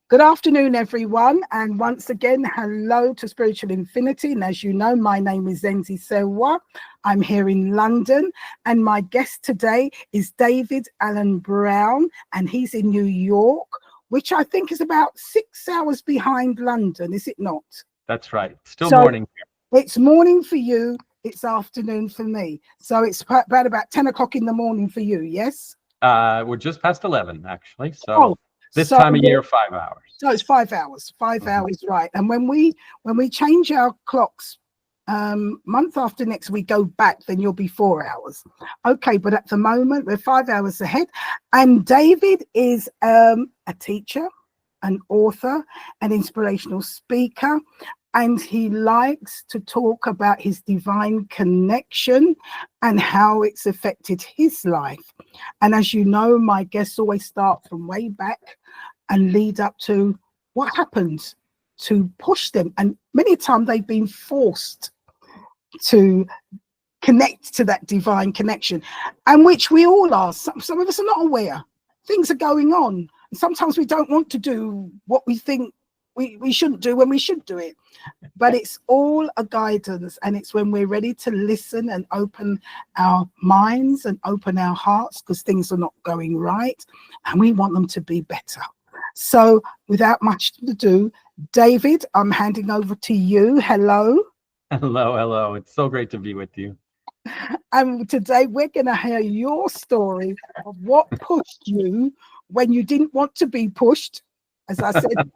Good afternoon, everyone. And once again, hello to Spiritual Infinity. And as you know, my name is Zenzi Sewa. I'm here in London. And my guest today is David Alan Brown. And he's in New York, which I think is about 6 hours behind London, is it not? That's right. Still morning here. It's morning for you. It's afternoon for me. So it's about 10 o'clock in the morning for you, yes? We're just past 11, actually. So this time of year, 5 hours. So it's 5 hours, 5 hours, right? And when we change our clocks month after next, we go back, then you'll be 4 hours. Okay, but at the moment we're 5 hours ahead. And David is a teacher, an author, an inspirational speaker, and he likes to talk about his divine connection and how it's affected his life. And as you know, my guests always start from way back and lead up to what happened to push them. And many times they've been forced to connect to that divine connection, and which we all are. Some of us are not aware. Things are going on. And sometimes we don't want to do what we think we shouldn't do when we should do it. But it's all a guidance, and it's when we're ready to listen and open our minds and open our hearts, because things are not going right and we want them to be better. So without much ado, David, I'm handing over to you. Hello. Hello. It's so great to be with you. And today we're going to hear your story of what pushed you when you didn't want to be pushed, as I said.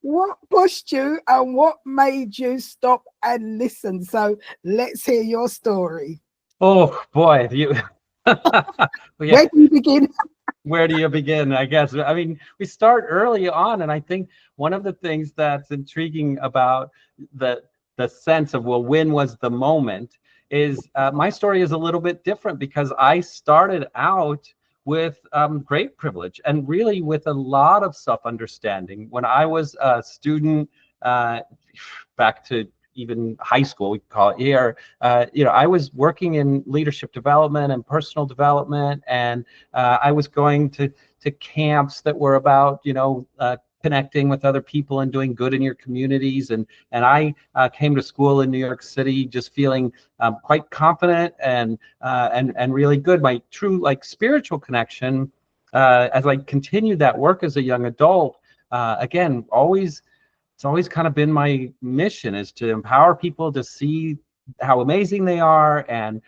What pushed you and what made you stop and listen? So let's hear your story. Oh boy, Where do you begin? Where do you begin? I guess, I mean, we start early on, and I think one of the things that's intriguing about the sense of, well, when was the moment, is my story is a little bit different, because I started out with great privilege and really with a lot of self-understanding. When I was a student, back to even high school, we call it here, I was working in leadership development and personal development, and I was going to camps that were about, connecting with other people and doing good in your communities. And I came to school in New York City just feeling quite confident and really good. My true spiritual connection, as I continued that work as a young adult, again, it's always kind of been my mission, is to empower people to see how amazing they are, and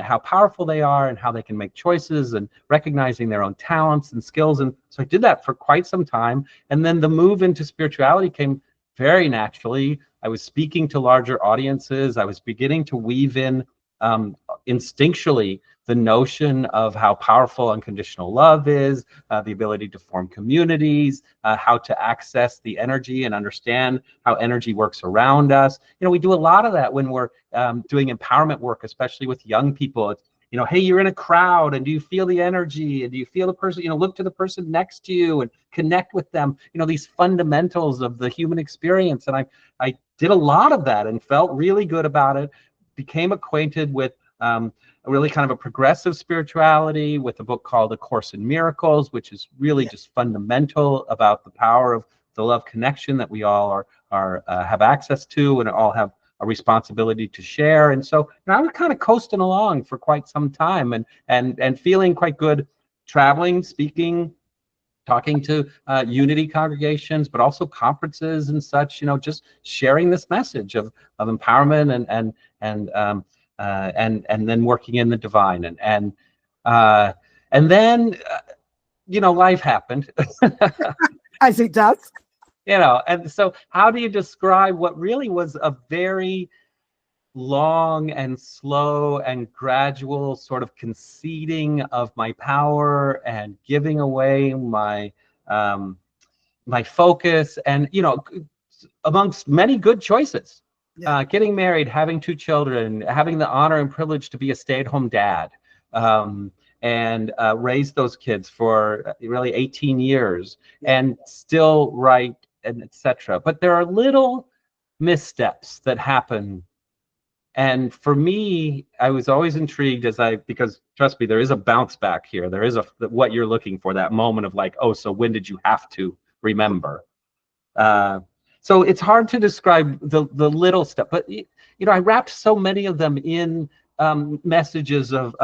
how powerful they are, and how they can make choices, and recognizing their own talents and skills. And so I did that for quite some time. And then the move into spirituality came very naturally. I was speaking to larger audiences. I was beginning to weave in instinctually the notion of how powerful unconditional love is, the ability to form communities, how to access the energy and understand how energy works around us. We do a lot of that when we're doing empowerment work, especially with young people. It's, hey, you're in a crowd, and do you feel the energy? And do you feel the person, look to the person next to you and connect with them, these fundamentals of the human experience. And I did a lot of that and felt really good about it. Became acquainted with really kind of a progressive spirituality, with a book called A Course in Miracles, which is really just fundamental about the power of the love connection that we all have access to, and all have a responsibility to share. And so I was kind of coasting along for quite some time, and feeling quite good, traveling, speaking, talking to unity congregations, but also conferences and such, just sharing this message of empowerment and then working in the divine. And then life happened. As it does. And so how do you describe what really was a very long and slow and gradual sort of conceding of my power and giving away my my focus, and amongst many good choices, getting married, having 2 children, having the honor and privilege to be a stay-at-home dad, and raise those kids for really 18 years, and still write, and etc. But there are little missteps that happen And for me, I was always intrigued because trust me, there is a bounce back here. There is what you're looking for, that moment of like, oh, so when did you have to remember? So it's hard to describe the little stuff, but I wrapped so many of them in messages of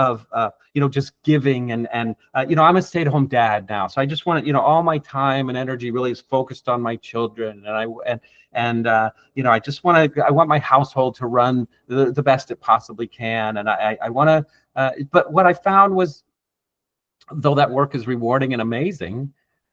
just giving and I'm a stay-at-home dad now, so I just want to, all my time and energy really is focused on my children, and I just I want my household to run the best it possibly can, and I want to. But what I found was, though that work is rewarding and amazing,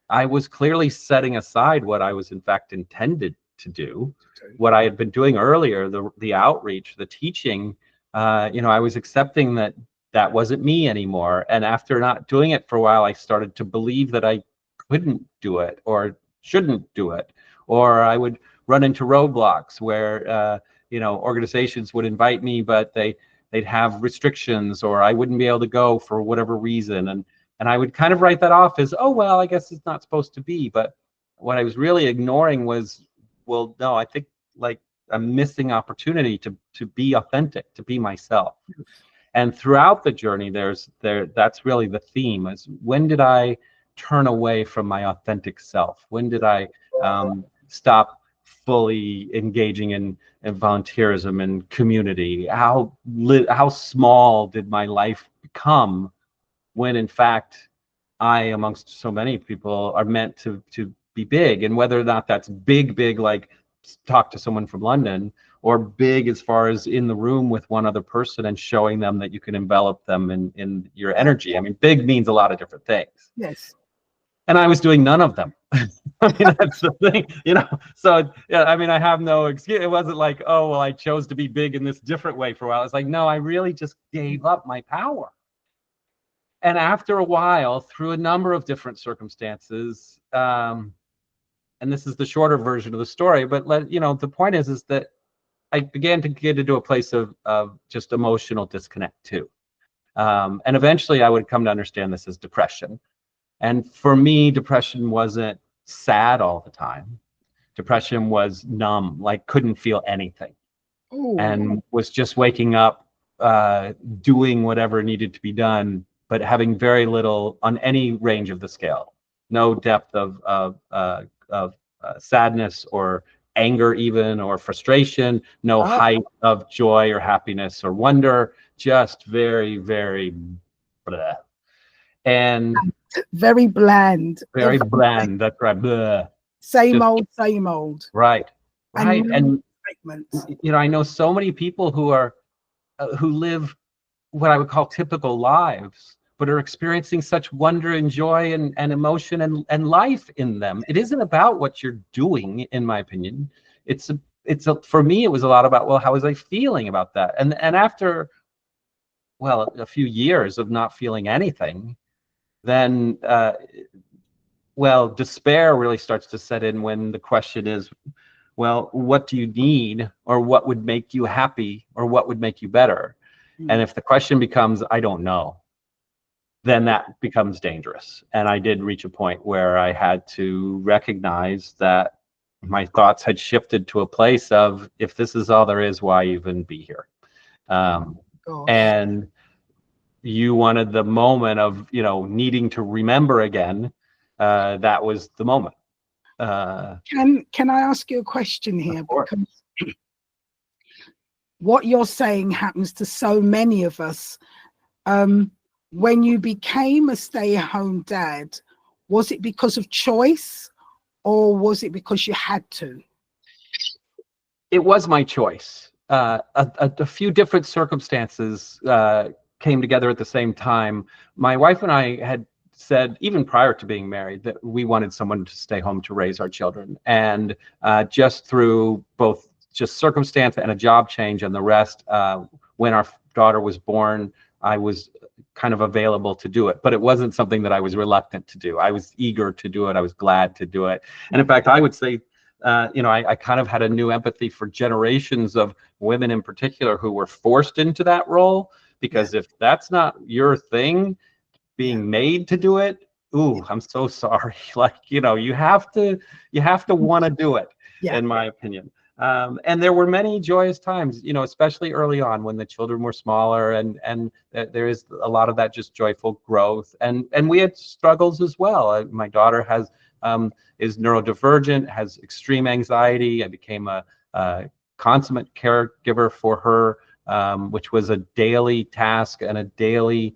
I was clearly setting aside what I was in fact intended to do. Okay. What I had been doing earlier, the outreach, the teaching, I was accepting that wasn't me anymore. And after not doing it for a while, I started to believe that I couldn't do it or shouldn't do it. Or I would run into roadblocks where, organizations would invite me, but they'd have restrictions, or I wouldn't be able to go for whatever reason. And I would kind of write that off as, oh, well, I guess it's not supposed to be. But what I was really ignoring was, well, no, I think like I'm missing opportunity to be authentic, to be myself. And throughout the journey, that's really the theme, is when did I turn away from my authentic self? When did I stop fully engaging in volunteerism and community? How small did my life become, when in fact I, amongst so many people, are meant to be big? And whether or not that's big like talk to someone from London, or big as far as in the room with one other person and showing them that you can envelop them in your energy. I mean, big means a lot of different things. Yes. And I was doing none of them. I mean, that's the thing, So, yeah, I mean, I have no excuse. It wasn't like, oh, well, I chose to be big in this different way for a while. It's like, no, I really just gave up my power. And after a while, through a number of different circumstances, and this is the shorter version of the story, but the point is that I began to get into a place of just emotional disconnect too. And eventually I would come to understand this as depression. And for me, depression wasn't sad all the time. Depression was numb, like couldn't feel anything. Ooh. And was just waking up, doing whatever needed to be done, but having very little on any range of the scale. No depth of sadness or anger even, or frustration, no height of joy or happiness or wonder, just very, very blah. And very bland. Very bland, that's right. Blah. Same old. Right. And statements. I know so many people who live what I would call typical lives, but are experiencing such wonder and joy and emotion and life in them. It isn't about what you're doing, in my opinion. For me, it was a lot about, well, how was I feeling about that? And after, well, a few years of not feeling anything, then, despair really starts to set in, when the question is, well, what do you need, or what would make you happy, or what would make you better? And if the question becomes, I don't know, then that becomes dangerous. And I did reach a point where I had to recognize that my thoughts had shifted to a place of, if this is all there is, why even be here? And you wanted the moment of, needing to remember again. That was the moment. Can I ask you a question here? Because what you're saying happens to so many of us. When you became a stay-at-home dad, was it because of choice, or was it because you had to? It was my choice. A few different circumstances came together at the same time. My wife and I had said, even prior to being married, that we wanted someone to stay home to raise our children. And just through both just circumstance and a job change and the rest, when our daughter was born, I was kind of available to do it, but it wasn't something that I was reluctant to do. I was eager to do it. I was glad to do it. And in fact, I would say, I kind of had a new empathy for generations of women in particular who were forced into that role, because if that's not your thing, being made to do it, ooh, I'm so sorry. Like, you have to want to do it, in my opinion. And there were many joyous times, you know, especially early on when the children were smaller, and there is a lot of that just joyful growth. And we had struggles as well. My daughter is neurodivergent, has extreme anxiety. I became a consummate caregiver for her, which was a daily task and a daily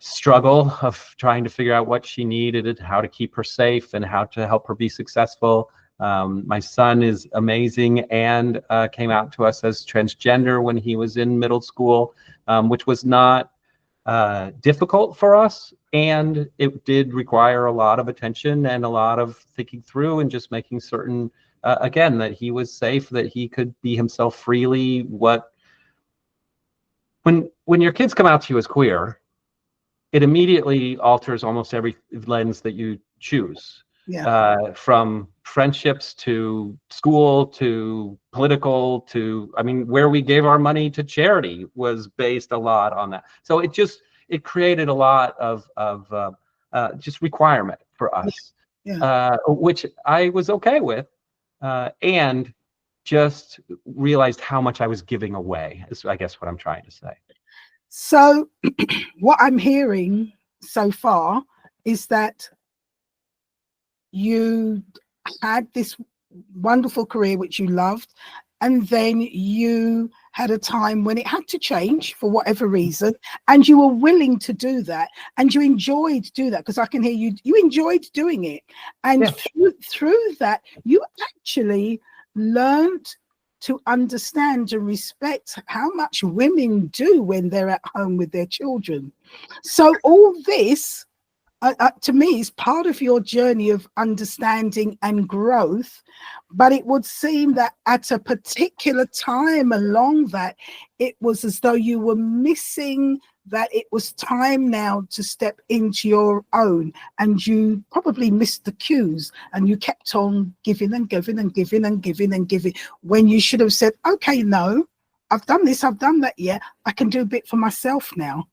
struggle of trying to figure out what she needed, how to keep her safe, and how to help her be successful. My son is amazing and came out to us as transgender when he was in middle school, which was not difficult for us. And it did require a lot of attention and a lot of thinking through and just making certain, again, that he was safe, that he could be himself freely. When your kids come out to you as queer, it immediately alters almost every lens that you choose. Yeah. From friendships to school to political to, I mean, where we gave our money to charity was based a lot on that. So it created a lot of just requirement for us, which I was okay with, and just realized how much I was giving away, is I guess what I'm trying to say. So what I'm hearing so far is that you had this wonderful career which you loved, and then you had a time when it had to change for whatever reason, and you were willing to do that, and you enjoyed do that, because I can hear you enjoyed doing it. And through that, you actually learned to understand and respect how much women do when they're at home with their children. So all this, to me, is part of your journey of understanding and growth. But it would seem that at a particular time along that, it was as though you were missing that it was time now to step into your own, and you probably missed the cues, and you kept on giving and giving and giving and giving and giving, when you should have said, okay, no, I've done this, I've done that, yeah, I can do a bit for myself now.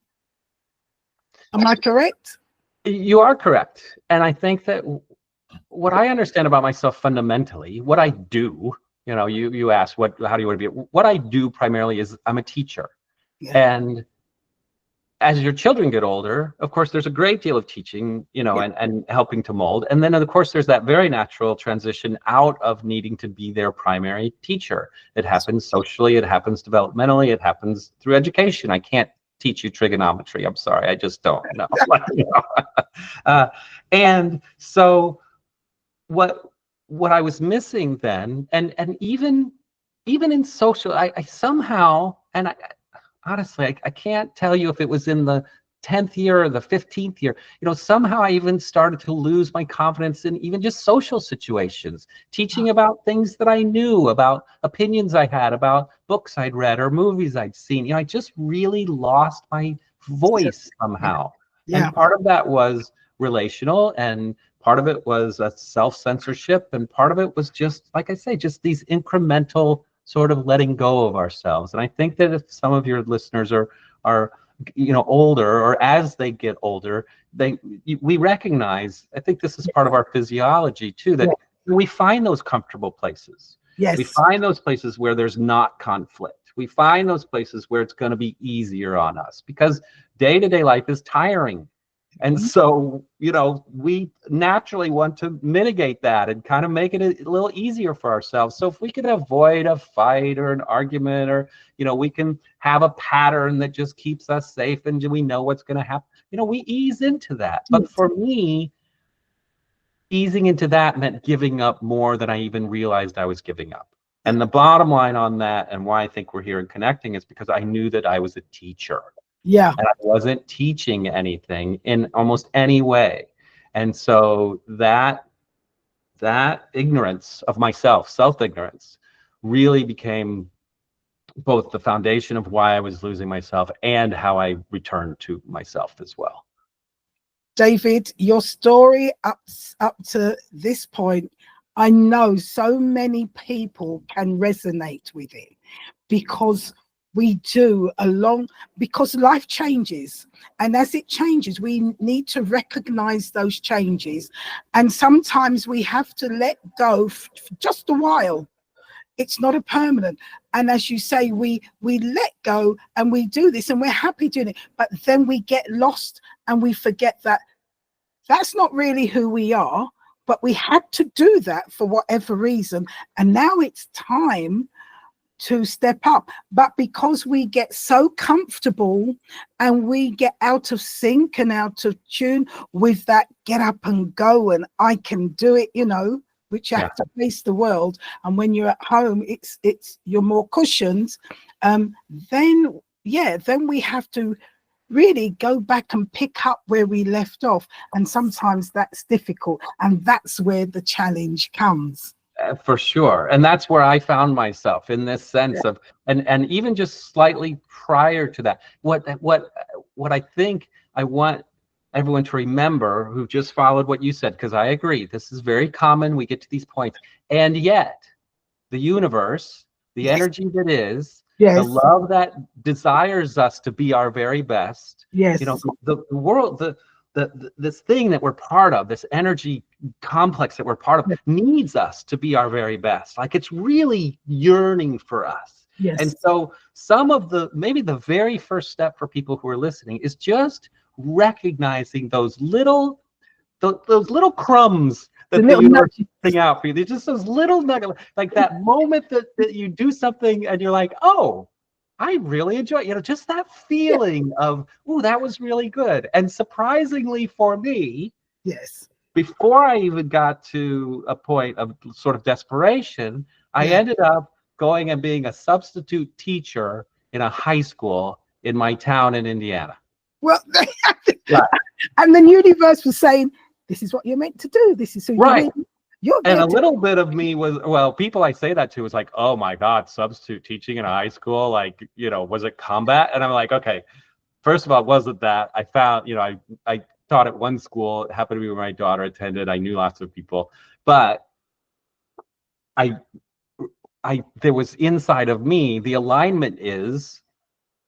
Am I correct? You are correct. And I think that what I understand about myself fundamentally, what I do, you know, you asked how do you want to be? What I do primarily is I'm a teacher. And as your children get older, of course, there's a great deal of teaching, you know, and helping to mold. And then, of course, there's that very natural transition out of needing to be their primary teacher. It happens socially, it happens developmentally, it happens through education. I can't teach you trigonometry. I'm sorry, I just don't know. And so what I was missing then, and even in social, I somehow, and honestly, I can't tell you if it was in the 10th year or the 15th year, you know, somehow I even started to lose my confidence in even just social situations, teaching about things that I knew, about opinions I had, about books I'd read or movies I'd seen. You know, I just really lost my voice somehow. And part of that was relational, and part of it was a self-censorship, and part of it was just, like I say, just these incremental sort of letting go of ourselves. And I think that if some of your listeners are you know, older, or as they get older, we recognize, I think this is part of our physiology too, that we find those comfortable places. We find those places where there's not conflict. We find those places where it's going to be easier on us, because day-to-day life is tiring. And so, you know, we naturally want to mitigate that and kind of make it a little easier for ourselves. So if we can avoid a fight or an argument, or, you know, we can have a pattern that just keeps us safe and we know what's going to happen, you know, we ease into that. But for me, easing into that meant giving up more than I even realized I was giving up. And the bottom line on that, and why I think we're here and connecting, is because I knew that I was a teacher. And I wasn't teaching anything in almost any way. And so that ignorance of myself, self-ignorance, really became both the foundation of why I was losing myself and how I returned to myself as well. David, your story up to this point, I know so many people can resonate with it, because we do because life changes, and as it changes, we need to recognize those changes, and sometimes we have to let go for just a while it's not a permanent. And as you say, we let go and we do this and we're happy doing it, but then we get lost and we forget that that's not really who we are, but we had to do that for whatever reason. And now it's time to step up. But because we get so comfortable and we get out of sync and out of tune with that get up and go and I can do it, you know, which you have to face the world. And when you're at home, it's you're more cushioned. Then we have to really go back and pick up where we left off. And sometimes that's difficult. And that's where the challenge comes. For sure. And that's where I found myself in this sense of, and even just slightly prior to that, what I think I want everyone to remember who just followed what you said, because I agree, this is very common. We get to these points. And yet the universe, the energy that is, the love that desires us to be our very best, you know, the world, this thing that we're part of, this energy complex that we're part of, needs us to be our very best. Like, it's really yearning for us. And so some of maybe the very first step for people who are listening is just recognizing those little crumbs that the universe is putting out for you. They're just those little nuggets, like that moment that you do something and you're like, oh, I really enjoy it. You know, just that feeling of, oh, that was really good. And surprisingly for me, before I even got to a point of sort of desperation, I ended up going and being a substitute teacher in a high school in my town in Indiana. Well, and the universe was saying, this is what you're meant to do. This is who you're and a little bit of me was, well, people I say that to was like, oh my God, substitute teaching in a high school, like, you know, was it combat? And I'm like, okay, first of all, it wasn't that. I found, you know, I taught at one school, it happened to be where my daughter attended. I knew lots of people, but there was inside of me, the alignment is,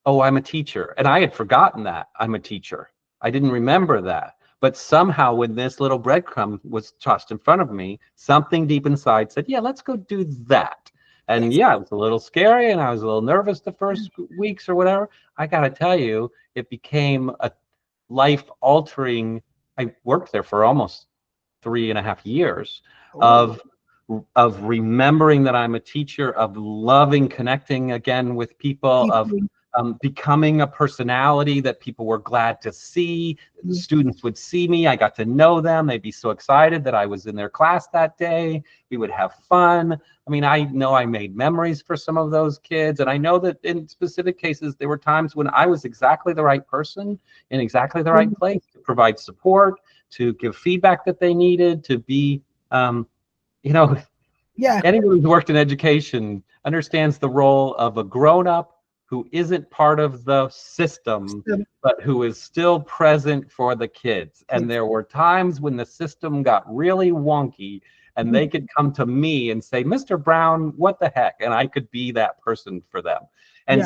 oh, I'm a teacher. And I had forgotten that I'm a teacher. I didn't remember that. But somehow when this little breadcrumb was tossed in front of me, something deep inside said, yeah, let's go do that. And yeah, it was a little scary and I was a little nervous the first weeks or whatever. I got to tell you, it became a life-altering. I worked there for almost 3.5 years of remembering that I'm a teacher, of loving connecting again with people, of becoming a personality that people were glad to see. The students would see me. I got to know them. They'd be so excited that I was in their class that day. We would have fun. I mean, I know I made memories for some of those kids. And I know that in specific cases, there were times when I was exactly the right person in exactly the right place to provide support, to give feedback that they needed, to be, you know, anyone who's worked in education understands the role of a grown-up who isn't part of the system, but who is still present for the kids. And there were times when the system got really wonky and they could come to me and say, Mr. Brown, what the heck? And I could be that person for them. And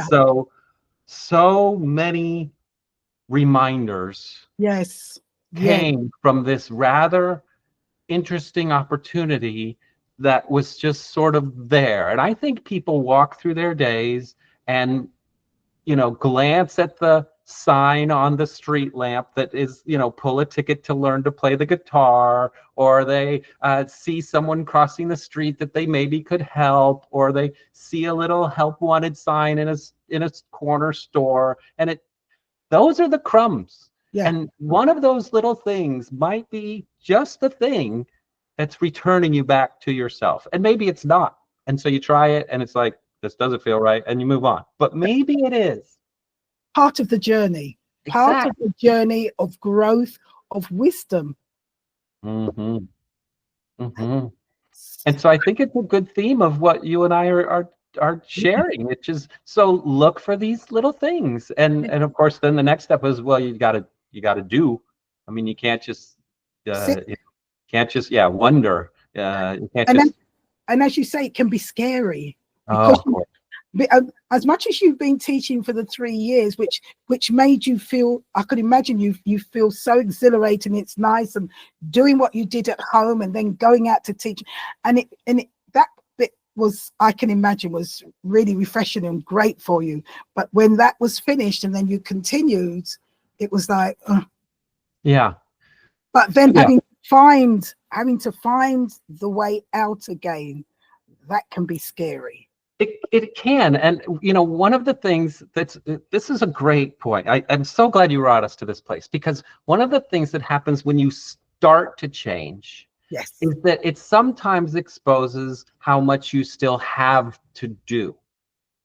so many reminders came from this rather interesting opportunity that was just sort of there. And I think people walk through their days and, you know, glance at the sign on the street lamp that is, you know, pull a ticket to learn to play the guitar, or they see someone crossing the street that they maybe could help, or they see a little help wanted sign in a corner store, and those are the crumbs. And one of those little things might be just the thing that's returning you back to yourself. And maybe it's not. And so you try it and it's like, this doesn't feel right, and you move on. But maybe it is. Part of the journey. Part of the journey of growth, of wisdom. And so I think it's a good theme of what you and I are sharing, which is, so look for these little things. And of course, then the next step is, well, you gotta do. I mean, you can't just wonder. You can't and as you say, it can be scary. Because as much as you've been teaching for the 3 years, which made you feel, I could imagine you feel so exhilarating. It's nice, and doing what you did at home and then going out to teach, that bit was, I can imagine, was really refreshing and great for you. But when that was finished and then you continued, it was like, Yeah. but then Yeah. having to find the way out again, that can be scary. It can. And, one of the things this is a great point. I'm so glad you brought us to this place, because one of the things that happens when you start to change Yes. is that it sometimes exposes how much you still have to do.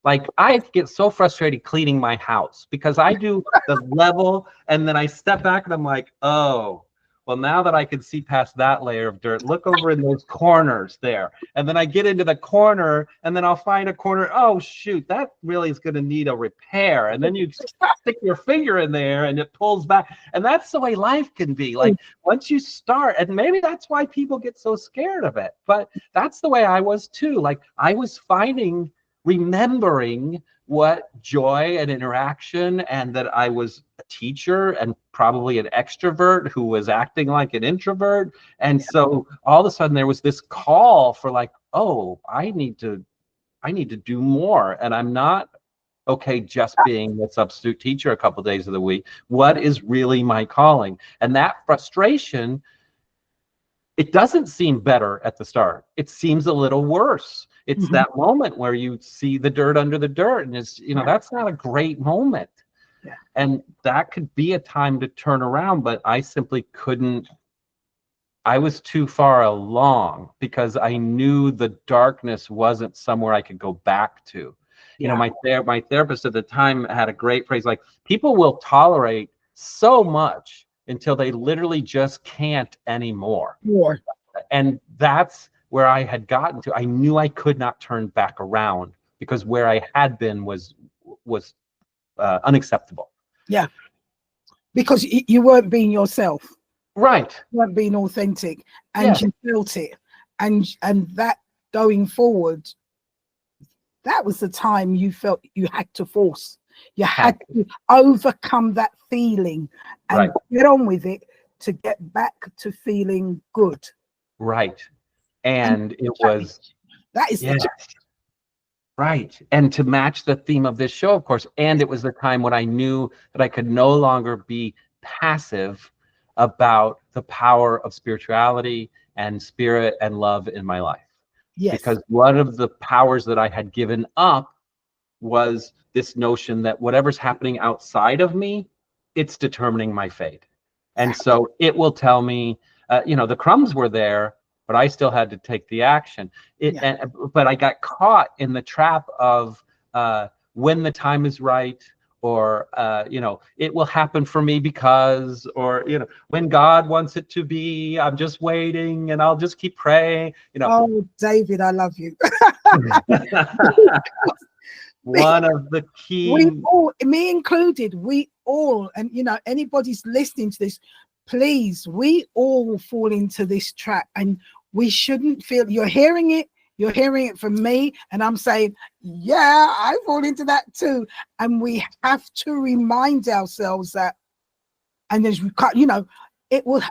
Like, I get so frustrated cleaning my house because I do the level and then I step back and I'm like, oh, well, now that I can see past that layer of dirt, look over in those corners there. And then I get into the corner and then I'll find a corner. Oh, shoot, that really is going to need a repair. And then you stick your finger in there and it pulls back. And that's the way life can be. Like, once you start, and maybe that's why people get so scared of it. But that's the way I was too. Like, I was remembering what joy and interaction, and that I was a teacher and probably an extrovert who was acting like an introvert. And so all of a sudden there was this call for, like, oh, I need to do more. And I'm not okay just being the substitute teacher a couple of days of the week. What is really my calling? And that frustration, it doesn't seem better at the start. It seems a little worse. It's that moment where you see the dirt under the dirt, and it's, that's not a great moment. Yeah. And that could be a time to turn around, but I simply couldn't. I was too far along because I knew the darkness wasn't somewhere I could go back to. Yeah. My therapist at the time had a great phrase, like, people will tolerate so much until they literally just can't anymore. More. And that's where I had gotten to. I knew I could not turn back around because where I had been was unacceptable. Yeah. Because you weren't being yourself. Right. You weren't being authentic, and you felt it. And that going forward, that was the time you felt you had to force. You had to overcome that feeling and get on with it to get back to feeling good. Right. And it was, that is the challenge. Right. And to match the theme of this show, of course, and it was the time when I knew that I could no longer be passive about the power of spirituality and spirit and love in my life. Yes. Because one of the powers that I had given up was this notion that whatever's happening outside of me, it's determining my fate. And so it will tell me, the crumbs were there, but I still had to take the action. But I got caught in the trap of when the time is right, or it will happen for me because, or when God wants it to be, I'm just waiting and I'll just keep praying. Oh, David, I love you. One of the key, we all, me included, and anybody's listening to this, please, we all fall into this trap, and we shouldn't feel. You're hearing it from me, and I'm saying, yeah, I fall into that too. And we have to remind ourselves that, and there's, it will,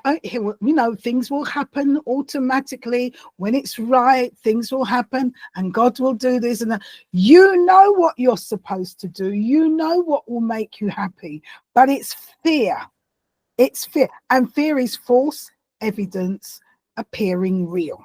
things will happen automatically when it's right. Things will happen, and God will do this and that. You know what you're supposed to do. You know what will make you happy, but it's fear. It's fear, and fear is false evidence appearing real.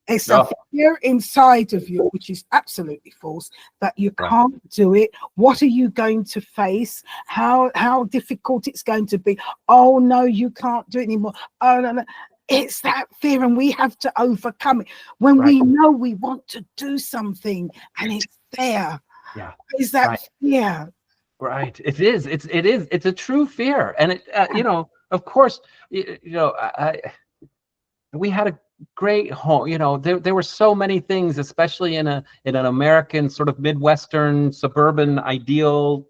It's a fear inside of you, which is absolutely false, that you can't do it. What are you going to face? How difficult it's going to be? Oh no, you can't do it anymore. Oh no. It's that fear, and we have to overcome it. When we know we want to do something and it's there. Yeah. Is that fear? Right. It is. It's a true fear. And it, of course, we had a great home. There were so many things, especially in an American sort of Midwestern suburban ideal,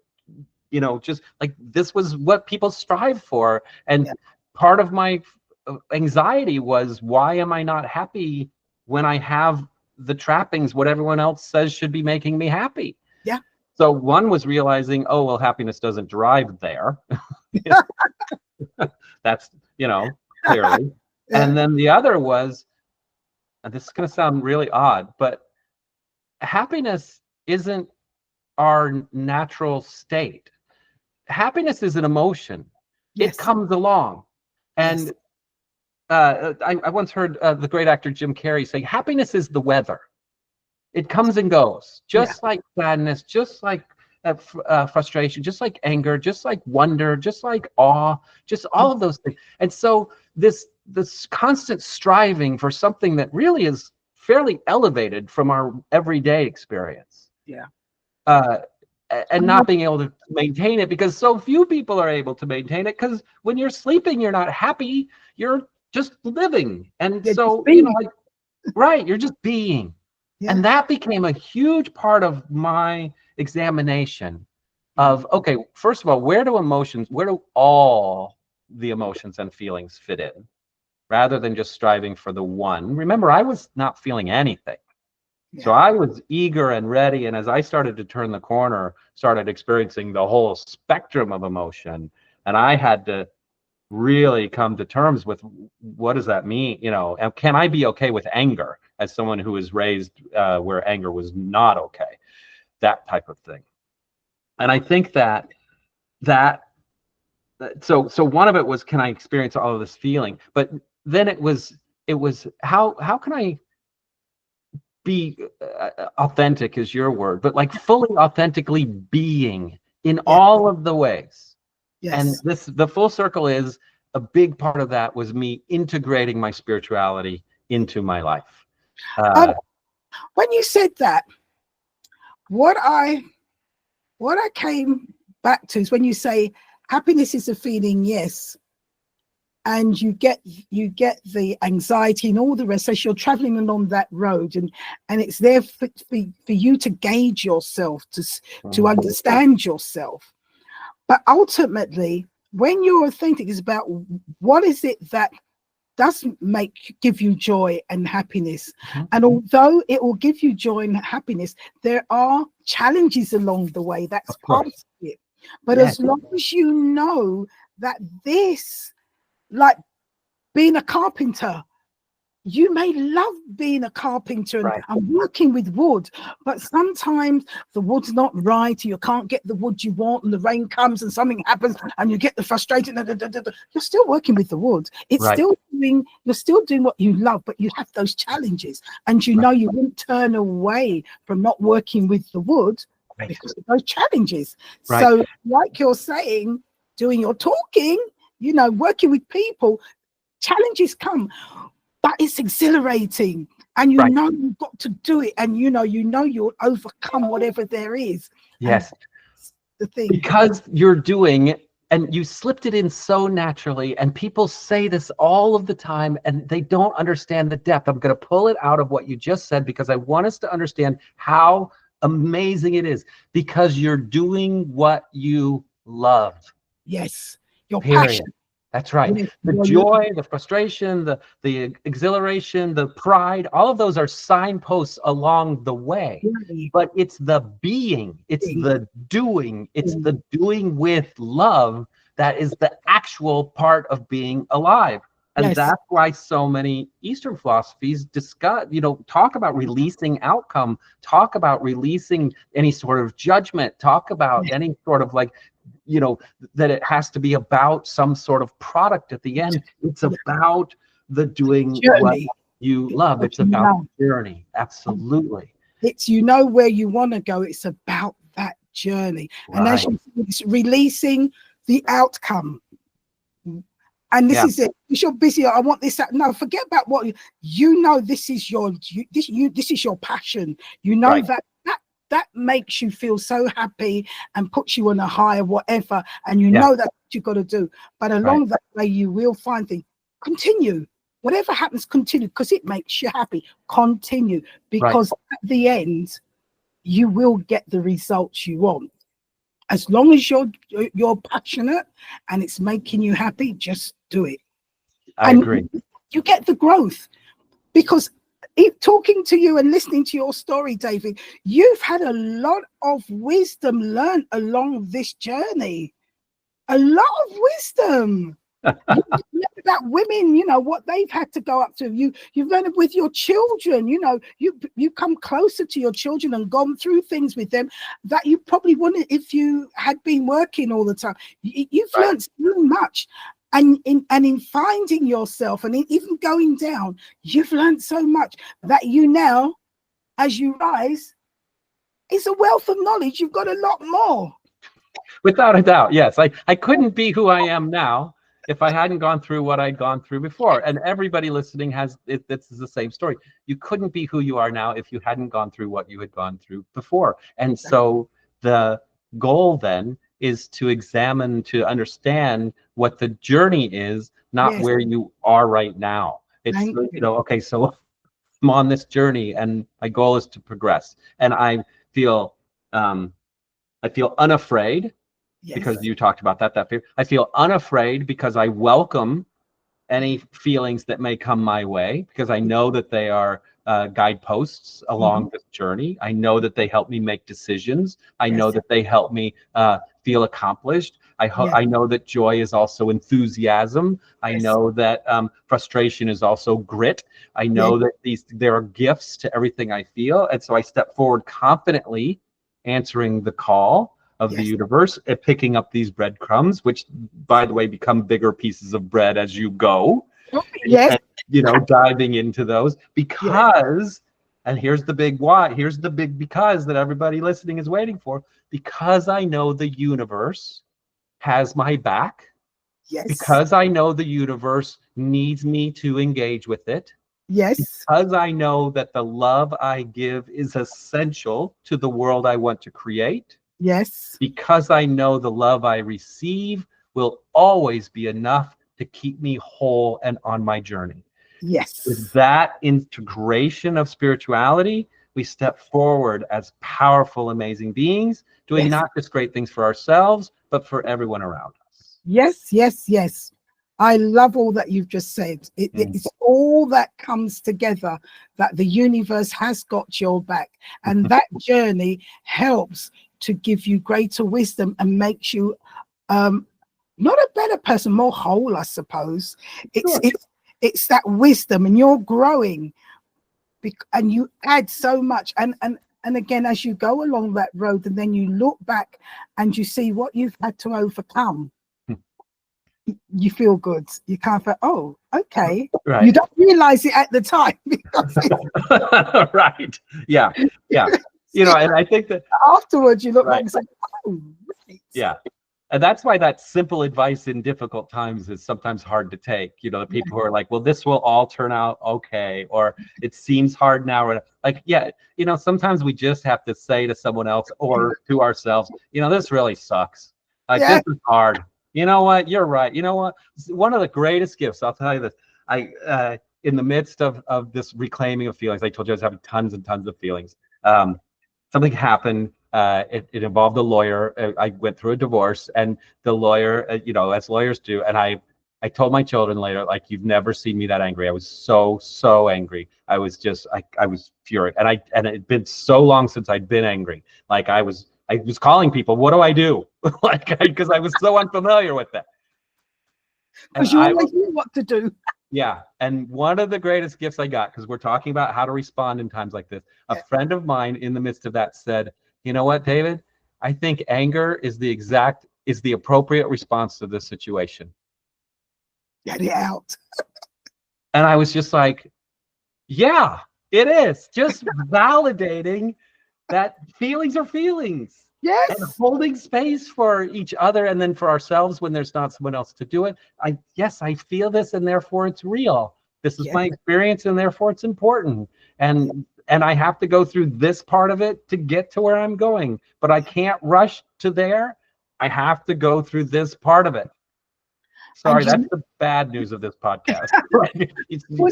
just like this was what people strive for. And part of my anxiety was, why am I not happy when I have the trappings, what everyone else says should be making me happy? Yeah. So one was realizing, oh, well, happiness doesn't drive there. That's, clearly. And then the other was, and this is going to sound really odd, but happiness isn't our natural state. Happiness is an emotion. Yes. It comes along. And Yes. I once heard the great actor Jim Carrey say, happiness is the weather. It comes and goes, just like sadness, just like frustration, just like anger, just like wonder, just like awe, just all of those things. And so this constant striving for something that really is fairly elevated from our everyday experience. Yeah. And not being able to maintain it, because so few people are able to maintain it, because when you're sleeping, you're not happy, you're just living. And so, you know, like, right, you're just being. Yeah. And that became a huge part of my examination of, okay, first of all, where do all the emotions and feelings fit in, rather than just striving for the one? Remember, I was not feeling anything. Yeah. So I was eager and ready, and as I started to turn the corner, started experiencing the whole spectrum of emotion, and I had to really come to terms with, what does that mean? You know, and can I be okay with anger as someone who was raised where anger was not okay? That type of thing. And I think so one of it was, can I experience all of this feeling? But then it was how can I be authentic, is your word, but like fully authentically being in all of the ways. Yes. And the full circle is a big part of that was me integrating my spirituality into my life. When you said that, what I came back to is when you say happiness is a feeling, yes, and you get the anxiety and all the rest as you're traveling along that road, and it's there for you to gauge yourself, to understand yourself. But ultimately, when you're authentic, it's about what is it that does give you joy and happiness. Mm-hmm. And although it will give you joy and happiness, there are challenges along the way. That's part of it. But as long as you know that this, like being a carpenter, you may love being a carpenter and working with wood, but sometimes the wood's not right, you can't get the wood you want, and the rain comes and something happens and you get the frustration. You're still working with the wood. It's you're still doing what you love, but you have those challenges, and you know you wouldn't turn away from not working with the wood because of those challenges. So like you're saying, doing your talking, you know, working with people, challenges come, but it's exhilarating, and you know you've got to do it, and you know you'll overcome whatever there is. Yes, the thing, because you're doing it, and you slipped it in so naturally, and people say this all of the time, and they don't understand the depth. I'm going to pull it out of what you just said, because I want us to understand how amazing it is, because you're doing what you love. Yes, your passion. That's right. The joy, the frustration, the exhilaration, the pride, all of those are signposts along the way. But it's the being, it's the doing, it's the doing with love that is the actual part of being alive. And that's why so many Eastern philosophies talk about releasing outcome, talk about releasing any sort of judgment, talk about any sort of that it has to be about some sort of product at the end. It's about the doing what you love. It's about the journey. Absolutely. It's, where you want to go. It's about that journey. And as it's releasing the outcome. And this is it. If you're busy, I want this. No, forget about what this is this is your passion. That makes you feel so happy and puts you on a higher whatever, and know that's what you've got to do. But along that way, you will find things. Continue. Whatever happens, continue, because it makes you happy. Continue, because at the end, you will get the results you want. As long as you're passionate and it's making you happy, just do it. I agree. You get the growth, because talking to you and listening to your story, David, you've had a lot of wisdom learned along this journey. A lot of wisdom. You know about women, you know what they've had to go up to. You've learned it with your children. You know, you come closer to your children and gone through things with them that you probably wouldn't if you had been working all the time. You've Right. learned so much. And in finding yourself and in even going down, you've learned so much that you now, as you rise, it's a wealth of knowledge. You've got a lot more. Without a doubt, yes. I couldn't be who I am now if I hadn't gone through what I'd gone through before. And everybody listening has it. This is the same story. You couldn't be who you are now if you hadn't gone through what you had gone through before. And so the goal then is to examine, to understand what the journey is, not Yes. where you are right now. It's, Thank you you. know, okay, so I'm on this journey and my goal is to progress. And feel I feel unafraid Yes. because you talked about that fear. I feel unafraid because I welcome any feelings that may come my way, because I know that they are guideposts along this journey. I know that they help me make decisions. I know Yes. that they help me feel accomplished. I know that joy is also enthusiasm. I Yes. know that frustration is also grit. I know that there are gifts to everything I feel. And so I step forward confidently, answering the call of the Yes. universe and picking up these breadcrumbs, which, by the way, become bigger pieces of bread as you go. Yes. And, you know, diving into those because, and here's the big why, here's the big because that everybody listening is waiting for, because I know the universe has my back, Yes. because I know the universe needs me to engage with it, Yes. because I know that the love I give is essential to the world I want to create, Yes. because I know the love I receive will always be enough to keep me whole and on my journey. Yes. With that integration of spirituality, we step forward as powerful, amazing beings, doing not just great things for ourselves, but for everyone around us. Yes. Yes. Yes. I love all that you've just said. It's all that comes together, that the universe has got your back. And that journey helps to give you greater wisdom and makes you not a better person, more whole, I suppose. It's that wisdom, and you're growing, and you add so much. And again, as you go along that road, and then you look back and you see what you've had to overcome, you feel good. You can't feel, oh, okay. Right. You don't realize it at the time because right. Yeah. Yeah. You know, and I think that afterwards you look back and say, oh, right. Yeah. And that's why that simple advice in difficult times is sometimes hard to take. You know, the people who are like, well, this will all turn out okay, or it seems hard now. Or like, yeah, you know, sometimes we just have to say to someone else or to ourselves, you know, this really sucks. This is hard. You know what? You're right. You know what? One of the greatest gifts, I'll tell you this, in the midst of this reclaiming of feelings, I told you I was having tons and tons of feelings. Something happened. It involved a lawyer. I went through a divorce, and the lawyer, you know, as lawyers do, and I told my children later, like, you've never seen me that angry. I was so angry. I was just, I was furious, and it had been so long since I'd been angry. Like I was calling people, what do I do? Like, because I was so unfamiliar with that. Because you always knew what to do. Yeah. And one of the greatest gifts I got, because we're talking about how to respond in times like this, a friend of mine in the midst of that said, you know what, David? I think anger is the appropriate response to this situation. Get it out. And I was just like, yeah, it is. Just validating that feelings are feelings. Yes. And holding space for each other and then for ourselves when there's not someone else to do it. Yes, I feel this and therefore it's real. This is my experience and therefore it's important. And I have to go through this part of it to get to where I'm going. But I can't rush to there. I have to go through this part of it. Sorry, that's the bad news of this podcast.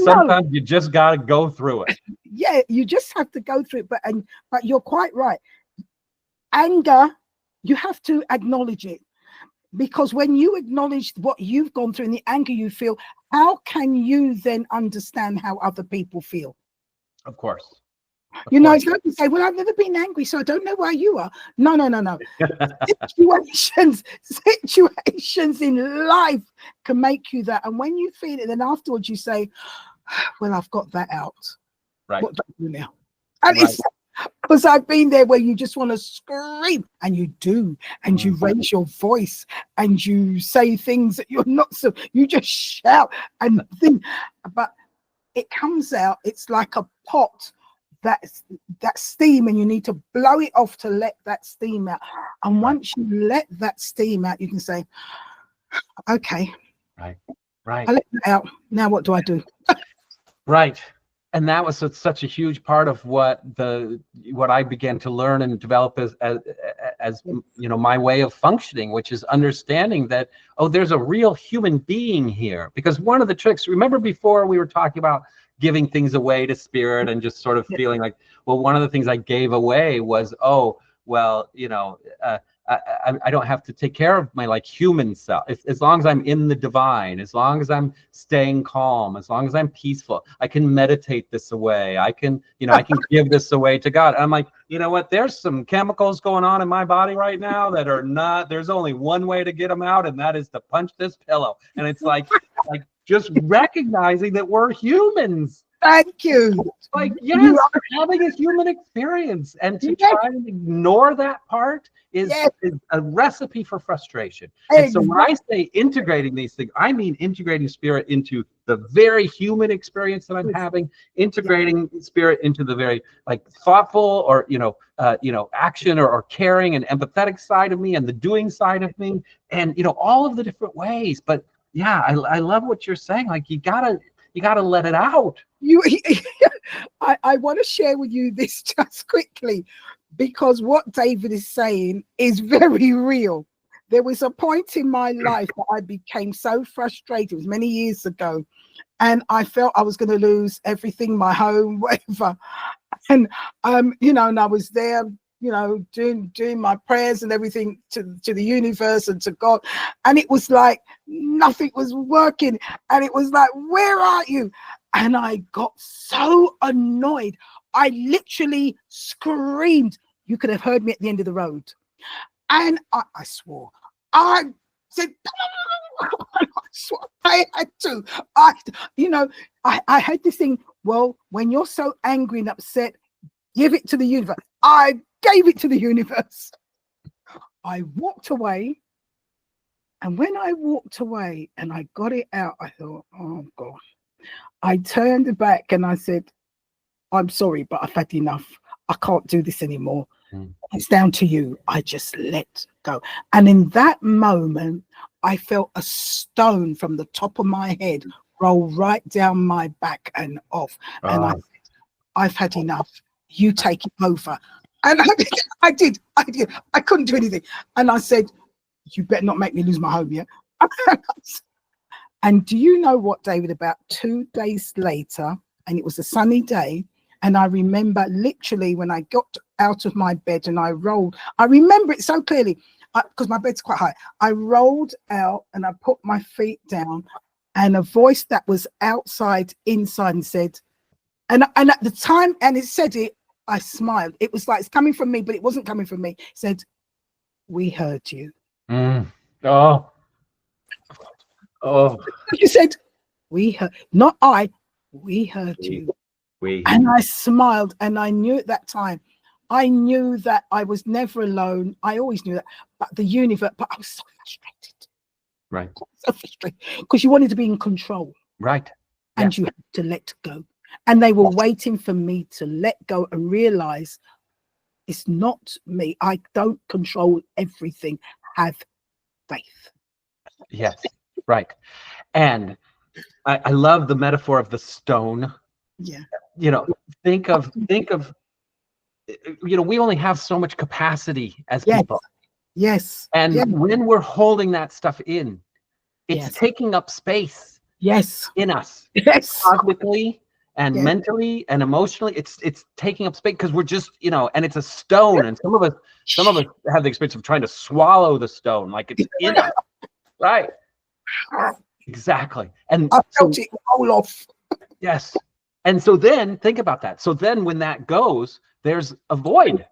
Sometimes you just got to go through it. Yeah, you just have to go through it. But you're quite right. Anger, you have to acknowledge it, because when you acknowledge what you've gone through and the anger you feel, how can you then understand how other people feel? Of course. Of You know, course. it's like you say, well, I've never been angry, so I don't know why you are. No, no, no, no. Situations in life can make you that. And when you feel it, then afterwards you say, well, I've got that out. Right. What do I do now? And Right. it's because I've been there where you just want to scream, and you do, and you raise your voice, and you say things that you're not so, you just shout and think, but it comes out, it's like a pot that's that steam, and you need to blow it off to let that steam out. And once you let that steam out, you can say, okay, Right. I let it out. Now what do I do? Right. And that was such a huge part of what I began to learn and develop as you know, my way of functioning, which is understanding that, oh, there's a real human being here. Because one of the tricks, remember before we were talking about giving things away to spirit and just sort of feeling like, well, one of the things I gave away was, oh, well, you know, I don't have to take care of my like human self. As long as I'm in the divine, as long as I'm staying calm, as long as I'm peaceful, I can meditate this away. I can, you know, I can give this away to God. And I'm like, you know what? There's some chemicals going on in my body right now that are not. There's only one way to get them out, and that is to punch this pillow. And it's like just recognizing that we're humans. Thank you. Like, yes, having a human experience, and to try and ignore that part is a recipe for frustration. And so when I say integrating these things, I mean integrating spirit into the very human experience that I'm having, integrating spirit into the very like thoughtful or action or caring and empathetic side of me, and the doing side of me, and you know, all of the different ways. But yeah, I love what you're saying. Like you gotta let it out. I want to share with you this just quickly, because what David is saying is very real. There was a point in my life that I became so frustrated. It was many years ago, and I felt I was going to lose everything, my home, whatever. And and I was there, doing my prayers and everything to the universe and to God, and it was like nothing was working, and it was like, where are you? And I got so annoyed. I literally screamed. You could have heard me at the end of the road. And I swore. I said, I swore I had to. I had this thing, well, when you're so angry and upset, give it to the universe. I gave it to the universe. I walked away. And when I walked away and I got it out, I thought, oh, God. I turned back and I said, I'm sorry, but I've had enough. I can't do this anymore. It's down to you. I just let go. And in that moment, I felt a stone from the top of my head roll right down my back and off. And I said, I've had enough. You take it over. And I did. I couldn't do anything. And I said, you better not make me lose my home yet. And do you know what, David? About 2 days later, and it was a sunny day, and I remember literally when I got out of my bed and I rolled, I remember it so clearly because my bed's quite high. I rolled out and I put my feet down, and a voice that was outside, inside, and said, and at the time, and it said it, I smiled. It was like it's coming from me, but it wasn't coming from me. It said, we heard you. Oh, you said, we heard, not I, we heard you. And I smiled, and I knew at that time, I knew that I was never alone. I always knew that, but the universe, but I was so frustrated. Right. So frustrated because you wanted to be in control. Right. And you had to let go. And they were waiting for me to let go and realize it's not me. I don't control everything. Have faith. Yes. Right. And I love the metaphor of the stone. Yeah. Think of, we only have so much capacity as people. Yes. And when we're holding that stuff in, it's taking up space. Yes. In us. Yes. Cosmically and mentally and emotionally, it's taking up space because we're just, and it's a stone. And some of us have the experience of trying to swallow the stone, like it's in us. Right. Exactly. And I felt it roll off. Yes. And so then think about that. So then when that goes, there's a void,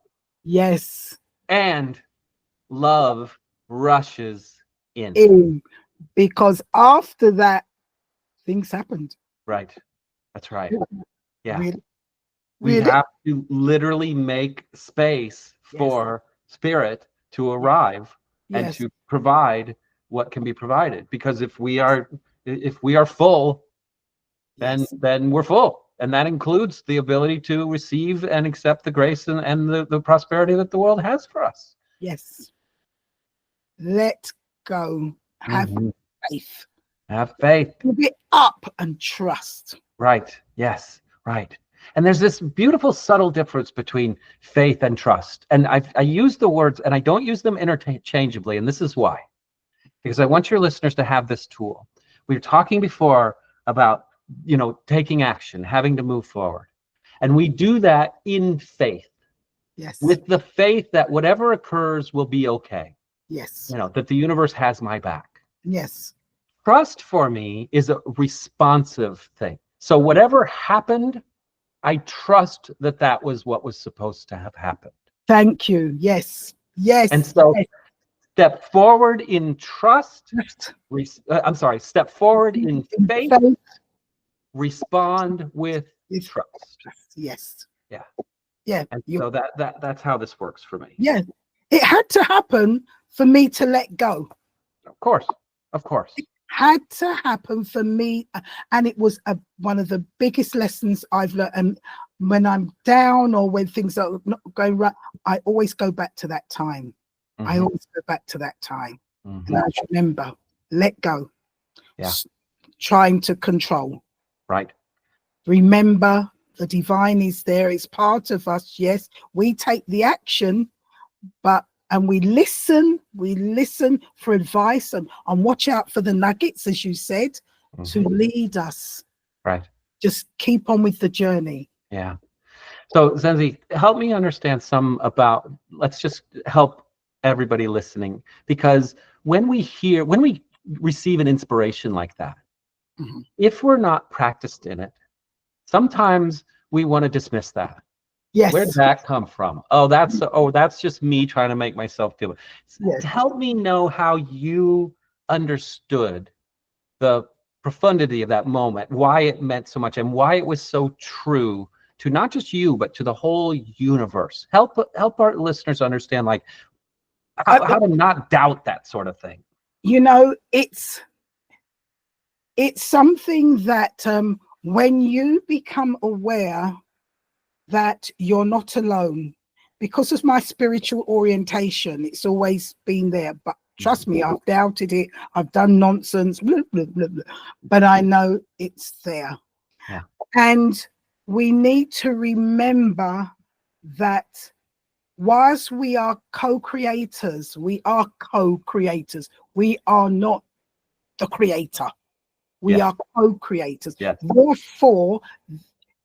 Yes. and love rushes in. Because after that, things happened. Right. That's right. Yeah. Really, We really. have to literally make space Yes. for spirit to arrive and Yes. to provide what can be provided. Because if we are full, Yes. then we're full. And that includes the ability to receive and accept the grace and the prosperity that the world has for us. Yes. Let go. Have Mhm. faith. Have faith. Give it up and trust. Right. Yes. Right. And there's this beautiful subtle difference between faith and trust. And I use the words, and I don't use them interchangeably. And this is why. Because I want your listeners to have this tool. We were talking before about, taking action, having to move forward. And we do that in faith, Yes. with the faith that whatever occurs will be okay. Yes. That the universe has my back. Yes. Trust for me is a responsive thing. So whatever happened, I trust that was what was supposed to have happened. Thank you. Yes. Yes. And so yes. step forward in trust. Step forward in faith. Respond with trust. Yes. Yeah. Yeah. And so that's how this works for me. Yeah. It had to happen for me to let go. Of course. It had to happen for me, and it was one of the biggest lessons I've learned. And when I'm down or when things are not going right, I always go back to that time. Mm-hmm. I always go back to that time. Mm-hmm. And I remember, let go. Yeah. Trying to control. Right. Remember, the divine is there. It's part of us. Yes, we take the action, and we listen for advice and watch out for the nuggets, as you said, to lead us. Right. Just keep on with the journey. Yeah. So Zenzi, help me understand let's just help everybody listening, because when we receive an inspiration like that, if we're not practiced in it, sometimes we want to dismiss that. Yes. Where did that come from? That's just me trying to make myself feel it. Yes. Help me know how you understood the profundity of that moment, why it meant so much, and why it was so true to not just you, but to the whole universe. Help our listeners understand, like, how to not doubt that sort of thing. It's something that when you become aware that you're not alone, because of my spiritual orientation, it's always been there. But trust me, I've doubted it. I've done nonsense, blah, blah, blah, blah. But I know it's there. Yeah. And we need to remember that whilst we are co-creators, we are not the creator. We are co-creators. Yes. Therefore,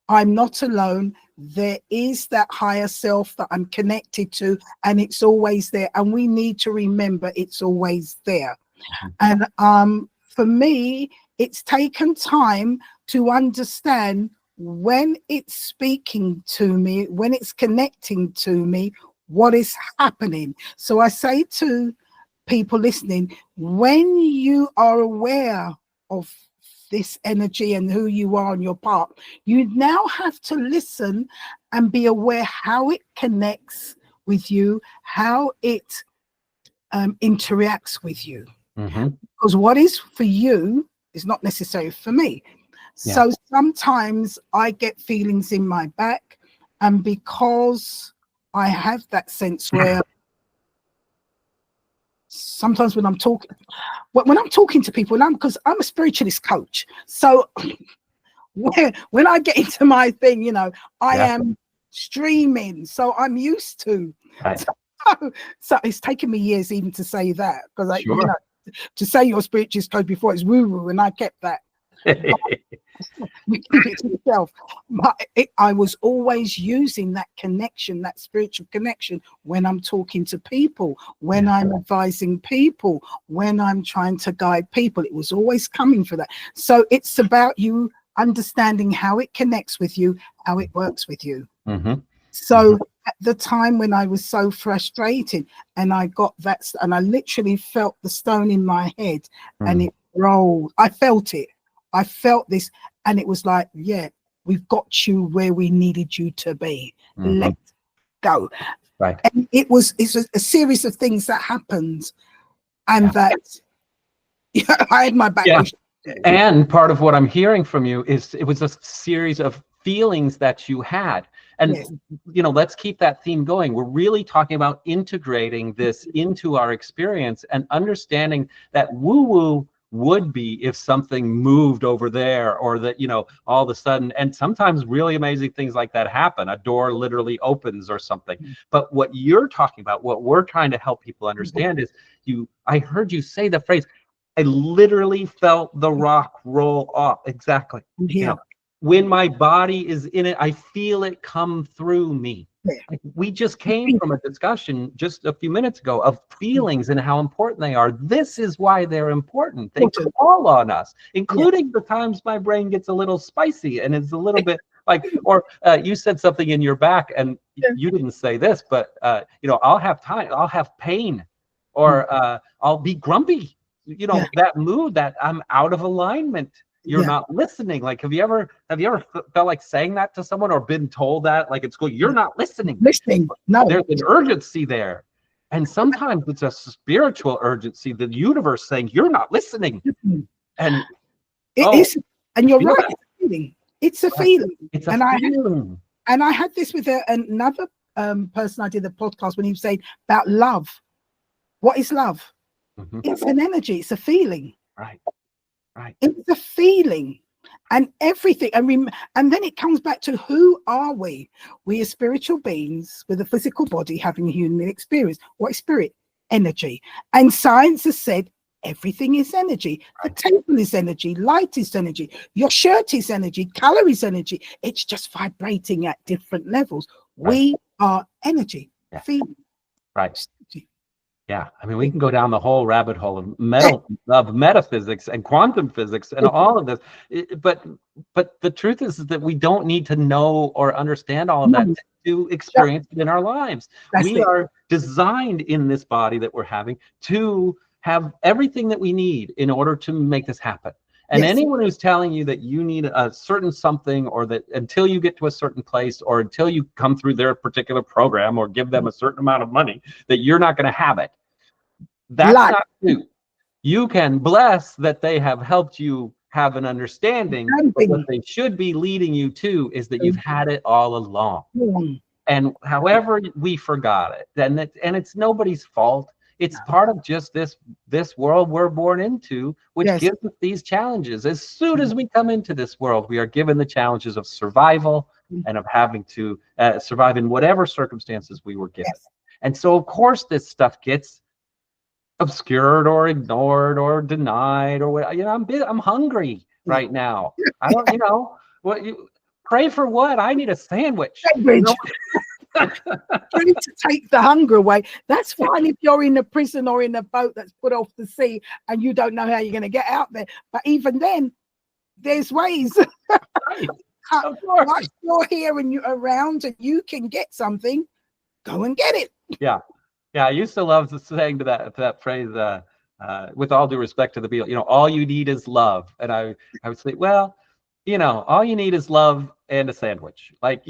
I'm not alone. There is that higher self that I'm connected to, and it's always there. And we need to remember it's always there. And for me, it's taken time to understand when it's speaking to me, when it's connecting to me, what is happening. So I say to people listening, when you are aware of this energy and who you are on your part, you now have to listen and be aware how it connects with you, how it interacts with you. Because what is for you is not necessary for me. Yeah. So sometimes I get feelings in my back, and because I have that sense where sometimes when I'm talking to people, because I'm a spiritualist coach, so when I get into my thing, I am streaming, so I'm used to. Right. So it's taken me years even to say that, because to say you're a spiritualist coach before it's woo-woo, and I kept that. You keep it to yourself. But I was always using that connection, that spiritual connection, when I'm talking to people, when I'm advising people, when I'm trying to guide people. It was always coming for that. So it's about you understanding how it connects with you, how it works with you. Mm-hmm. So at the time when I was so frustrated and I got that, and I literally felt the stone in my head and it rolled. I felt it. I felt this, and it was like, yeah, we've got you where we needed you to be. Let's go. Right. And it's a series of things that happened, and that I had my back. Yeah. And part of what I'm hearing from you is it was a series of feelings that you had. And, let's keep that theme going. We're really talking about integrating this into our experience and understanding that woo-woo would be if something moved over there, or that, all of a sudden, and sometimes really amazing things like that happen. A door literally opens or something. But what you're talking about, what we're trying to help people understand is I heard you say the phrase, I literally felt the rock roll off. Exactly. Yeah. When my body is in it, I feel it come through me. Yeah. We just came from a discussion just a few minutes ago of feelings and how important they are. This is why they're important. They call on us, including the times my brain gets a little spicy and is a little bit like, or you said something in your back, and you didn't say this, but I'll have time, I'll have pain, or I'll be grumpy. That mood that I'm out of alignment. You're not listening. Like, have you ever felt like saying that to someone, or been told that, like, it's going, you're not listening. No, there's an urgency there, and sometimes it's a spiritual urgency, the universe saying you're not listening. And it is, and you're right. It's a feeling. It's a feeling. And I had this with another person I did a podcast when he was saying about love. What is love? It's an energy. It's a feeling. Right. It's a feeling, and everything. And then it comes back to, who are we? We are spiritual beings with a physical body having a human experience. What is spirit? Energy. And science has said everything is energy. The table is energy. Light is energy. Your shirt is energy. Color is energy. It's just vibrating at different levels. We are energy. Feeling. Right. Yeah, I mean, we can go down the whole rabbit hole of metaphysics and quantum physics and all of this, but the truth is that we don't need to know or understand all of that to experience it in our lives. We are designed in this body that we're having to have everything that we need in order to make this happen. And anyone who's telling you that you need a certain something, or that until you get to a certain place, or until you come through their particular program or give them a certain amount of money, that you're not going to have it. That's not true. You can bless that they have helped you have an understanding, but what they should be leading you to is that you've had it all along. And however we forgot it, and it's nobody's fault. It's part of just this world we're born into, which gives us these challenges. As soon as we come into this world, we are given the challenges of survival and of having to survive in whatever circumstances we were given. And so, of course, this stuff gets obscured or ignored or denied, or what. I'm hungry right now. I don't. Pray for what? I need a sandwich. Trying to take the hunger away. That's fine if you're in a prison or in a boat that's put off the sea and you don't know how you're going to get out there. But even then, there's ways. Of course. Once you're here and you're around and you can get something, go and get it. Yeah. I used to love saying to that phrase, with all due respect to the Beatles, all you need is love. And I would say, well, all you need is love and a sandwich. Like,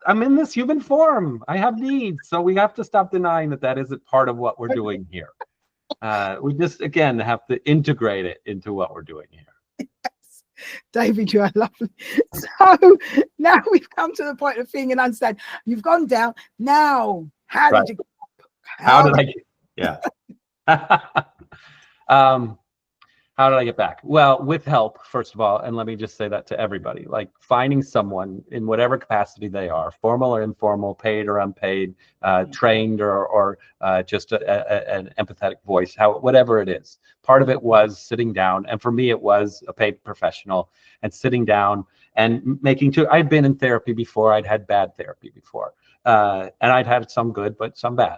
I'm in this human form. I have needs. So we have to stop denying that isn't part of what we're doing here. We just, again, have to integrate it into what we're doing here. Yes. David, you are lovely. So now we've come to the point of feeling and understand. You've gone down. Now, how did you get up? How did I get how did I get back? Well, with help, first of all, and let me just say that to everybody, like finding someone in whatever capacity they are, formal or informal, paid or unpaid, trained or just an empathetic voice, whatever it is. Part of it was sitting down, and for me, it was a paid professional and sitting down and I'd been in therapy before, I'd had bad therapy before, and I'd had some good, but some bad.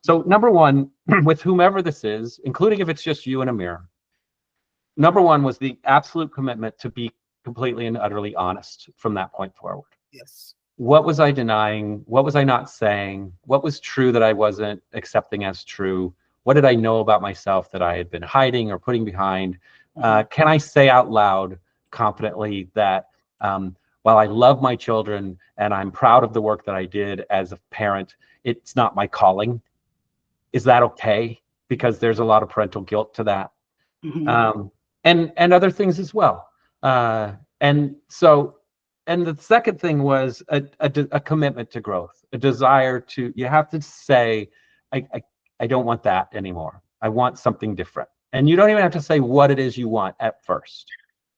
So number one, with whomever this is, including if it's just you in a mirror, number one was the absolute commitment to be completely and utterly honest from that point forward. Yes. What was I denying? What was I not saying? What was true that I wasn't accepting as true? What did I know about myself that I had been hiding or putting behind? Can I say out loud confidently that while I love my children and I'm proud of the work that I did as a parent, it's not my calling? Is that okay? Because there's a lot of parental guilt to that. And other things as well. And the second thing was a commitment to growth, a desire to, you have to say, I don't want that anymore. I want something different. And you don't even have to say what it is you want at first.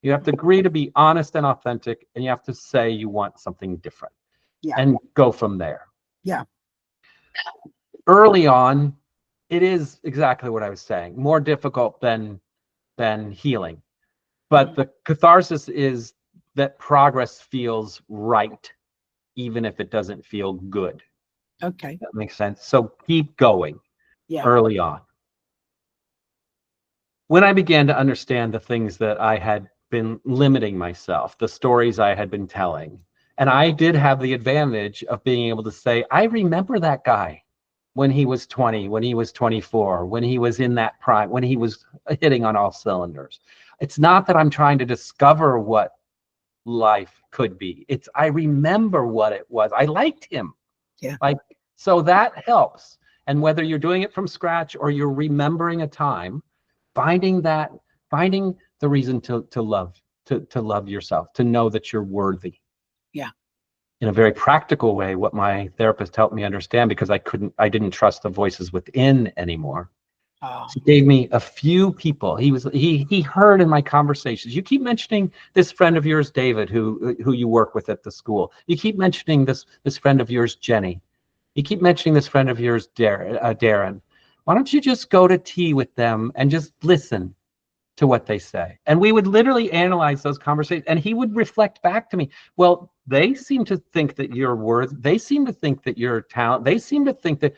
You have to agree to be honest and authentic, and you have to say you want something different. Yeah. And go from there. Yeah. Early on, it is exactly what I was saying, more difficult than healing. But the catharsis is that progress feels right, even if it doesn't feel good. Okay. That makes sense. So keep going. Yeah. Early on. When I began to understand the things that I had been limiting myself, the stories I had been telling, and I did have the advantage of being able to say, I remember that guy when he was 20, when he was 24, when he was in that prime, when he was hitting on all cylinders. It's not that I'm trying to discover what life could be. It's I remember what it was. I liked him. Yeah. Like, so that helps. And whether you're doing it from scratch or you're remembering a time, finding the reason to love yourself, to know that you're worthy. Yeah. In a very practical way, what my therapist helped me understand, because I didn't trust the voices within anymore. She gave me a few people. He heard in my conversations. You keep mentioning this friend of yours, David, who you work with at the school. You keep mentioning this friend of yours, Jenny. You keep mentioning this friend of yours, Darren. Why don't you just go to tea with them and just listen to what they say? And we would literally analyze those conversations, and he would reflect back to me. Well, they seem to think that you're worth. They seem to think that you're talent. They seem to think that.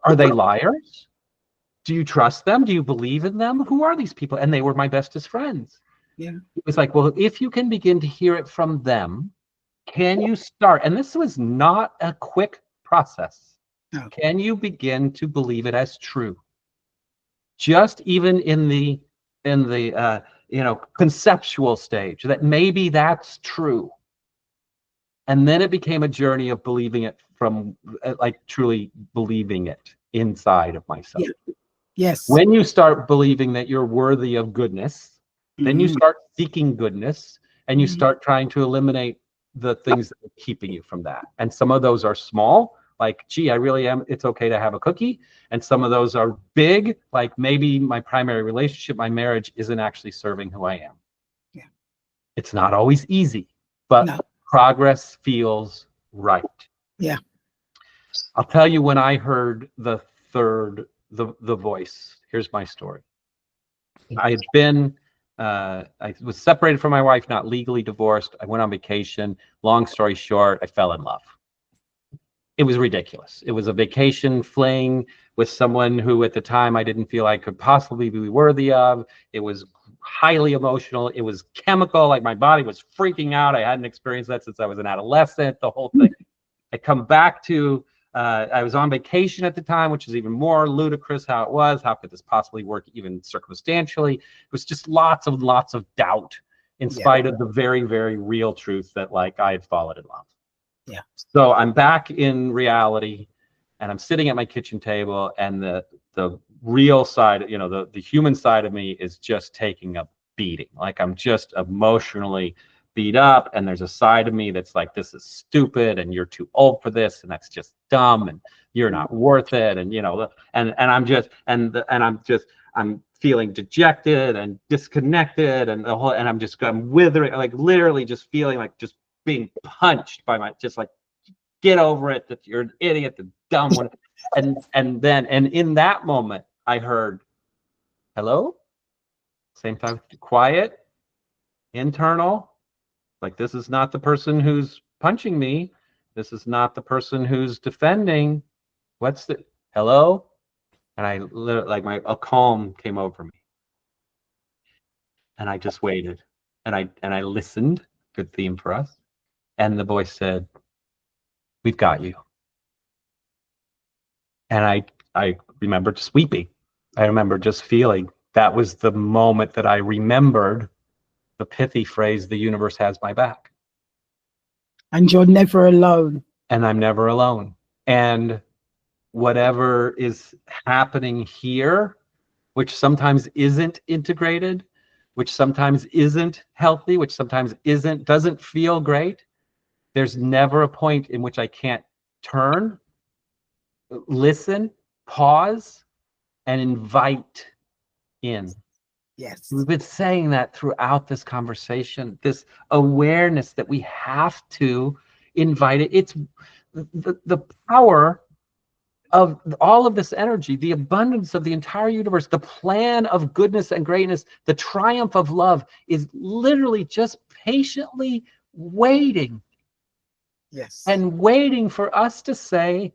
Are they liars? Do you trust them? Do you believe in them? Who are these people? And they were my bestest friends. Yeah. It was like, well, if you can begin to hear it from them, can you start? And this was not a quick process. No. Can you begin to believe it as true? Just even in the conceptual stage, that maybe that's true. And then it became a journey of believing it from, like, truly believing it inside of myself. Yeah. Yes. When you start believing that you're worthy of goodness, then you start seeking goodness, and you start trying to eliminate the things that are keeping you from that. And some of those are small, like, gee, I really am, it's okay to have a cookie. And some of those are big, like maybe my primary relationship, my marriage, isn't actually serving who I am. Yeah. It's not always easy, but progress feels right. Yeah. I'll tell you when I heard the voice. Here's my story. I was separated from my wife, not legally divorced. I went on vacation. Long story short, I fell in love. It was ridiculous. It was a vacation fling with someone who at the time I didn't feel I could possibly be worthy of. It was highly emotional. It was chemical, like my body was freaking out. I hadn't experienced that since I was an adolescent, the whole thing. I come back to, I was on vacation at the time, which is even more ludicrous how it was. How could this possibly work even circumstantially? It was just lots of doubt in spite of the very, very real truth that, like, I had fallen in love. Yeah. So I'm back in reality, and I'm sitting at my kitchen table, and the real side, the human side of me is just taking a beating. Like, I'm just emotionally beat up, and there's a side of me that's like, this is stupid, and you're too old for this, and that's just dumb, and you're not worth it, and I'm feeling dejected and disconnected, and I'm withering, like literally just feeling like just being punched by just like, get over it, that you're an idiot, the dumb one. And in that moment I heard, hello, same time, quiet, internal, like, this is not the person who's punching me, this is not the person who's defending, what's the hello? And I literally, like, a calm came over me, and I just waited, And I listened. Good theme for us. And the voice said, "We've got you." And I remember just weeping. I remember just feeling that was the moment that I remembered the pithy phrase, "The universe has my back." And you're never alone. And I'm never alone. And whatever is happening here, which sometimes isn't integrated, which sometimes isn't healthy, which sometimes doesn't feel great, there's never a point in which I can't turn, listen, pause, and invite in. Yes. We've been saying that throughout this conversation, this awareness that we have to invite it. It's the power of all of this energy, the abundance of the entire universe, the plan of goodness and greatness, the triumph of love is literally just patiently waiting. Yes. And waiting for us to say,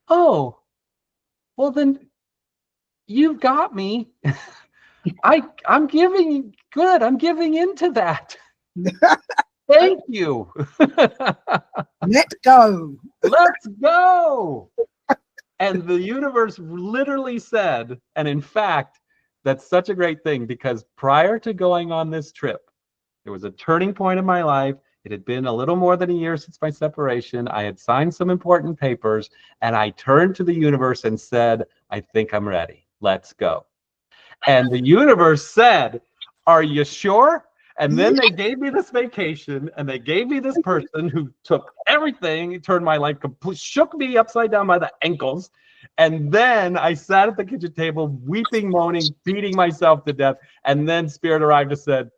"Oh, well then you've got me." I'm giving into that. Thank you. Let go. Let's go. And the universe literally said, and in fact, that's such a great thing, because prior to going on this trip, there was a turning point in my life. It had been a little more than a year since my separation. I had signed some important papers, and I turned to the universe and said, "I think I'm ready. Let's go." And the universe said, "Are you sure?" And then they gave me this vacation, and they gave me this person who took everything, turned my life complete, shook me upside down by the ankles. And then I sat at the kitchen table, weeping, moaning, beating myself to death. And then Spirit arrived and said,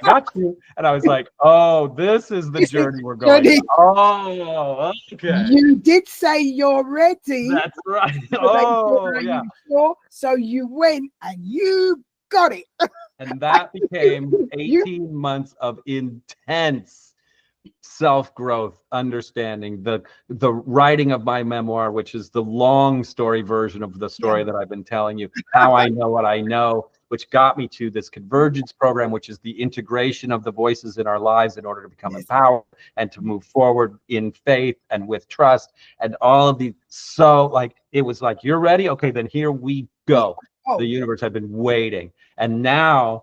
"I got you." And I was like, "Oh, this is the journey we're going on. Oh, okay. You did say you're ready. That's right. So Oh, yeah. So you went and you got it. And that became 18 months of intense self-growth, understanding, the writing of my memoir, which is the long story version of the story that I've been telling you, How I Know What I Know, which got me to this convergence program, which is the integration of the voices in our lives in order to become empowered and to move forward in faith and with trust and all of these. So like, it was like, "You're ready? Okay, then here we go." The universe had been waiting. And now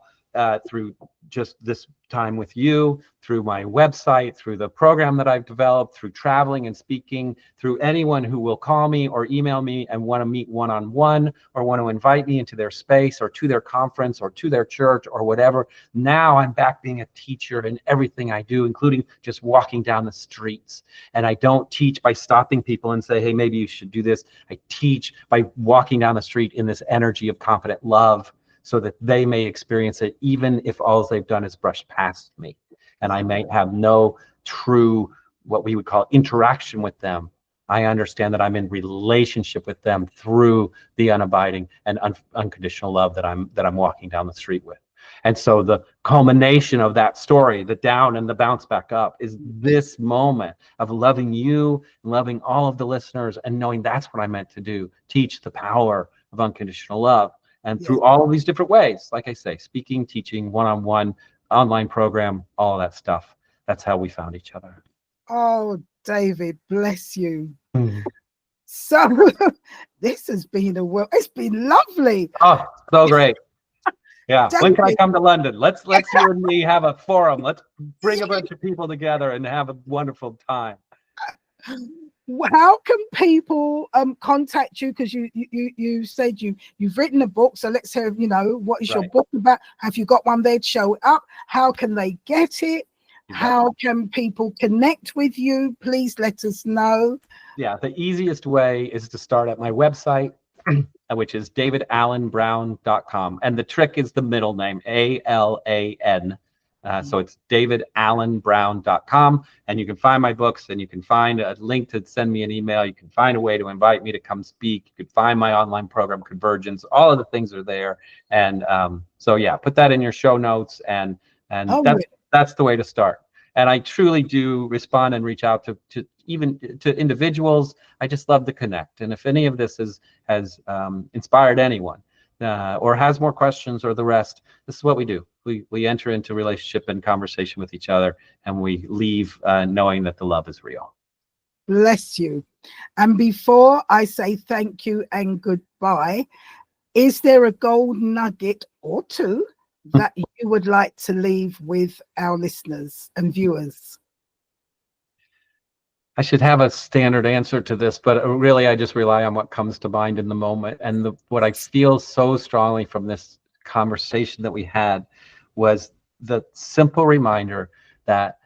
through just this time with you, through my website, through the program that I've developed, through traveling and speaking, through anyone who will call me or email me and want to meet one-on-one or want to invite me into their space or to their conference or to their church or whatever, now I'm back being a teacher in everything I do, including just walking down the streets. And I don't teach by stopping people and say, "Hey, maybe you should do this." I teach by walking down the street in this energy of confident love, so that they may experience it, even if all they've done is brush past me. And I may have no true, what we would call, interaction with them. I understand that I'm in relationship with them through the unabiding and unconditional love that I'm walking down the street with. And so the culmination of that story, the down and the bounce back up, is this moment of loving you and loving all of the listeners and knowing that's what I meant to do, teach the power of unconditional love. And through all of these different ways, like I say, speaking, teaching, one-on-one, online program, all of that stuff. That's how we found each other. Oh, David, bless you. So this has been it's been lovely. Oh, so great. Yeah. David, when can I come to London? Let's you and me have a forum. Let's bring a bunch of people together and have a wonderful time. How can people contact you? Because you said you've written a book, so let's hear, what is your book about? Have you got one there to show it up? How can they get it? How can people connect with you? Please let us know. Yeah, the easiest way is to start at my website, which is davidallenbrown.com. And the trick is the middle name, ALAN. So it's davidallenbrown.com, and you can find my books, and you can find a link to send me an email. You can find a way to invite me to come speak. You can find my online program, Convergence. All of the things are there. And so, yeah, put that in your show notes, and that's the way to start. And I truly do respond and reach out to even to individuals. I just love to connect. And if any of this has inspired anyone or has more questions or the rest, this is what we do. we enter into relationship and conversation with each other, and we leave knowing that the love is real. Bless you. And before I say thank you and goodbye, is there a gold nugget or two that you would like to leave with our listeners and viewers? I should have a standard answer to this, but really I just rely on what comes to mind in the moment. And what I feel so strongly from this conversation that we had was the simple reminder that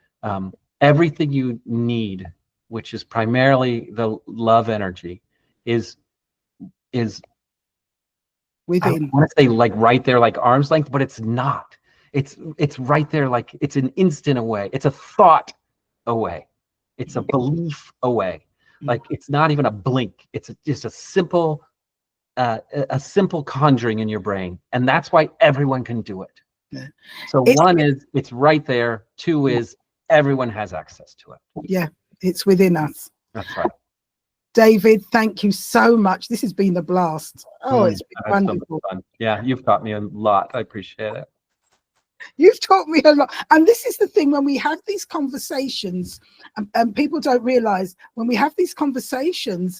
everything you need, which is primarily the love energy, is Within. I want to say like right there, like arm's length, but it's not. It's right there, like it's an instant away. It's a thought away. It's a belief away. Like it's not even a blink. It's just a simple conjuring in your brain, and that's why everyone can do it. Yeah. So one is it's right there. Two is everyone has access to it. Yeah, it's within us. That's right. David, thank you so much. This has been a blast. Oh, it's been wonderful. So fun. Yeah, you've taught me a lot. I appreciate it. You've taught me a lot. And this is the thing, when we have these conversations, and people don't realize when we have these conversations,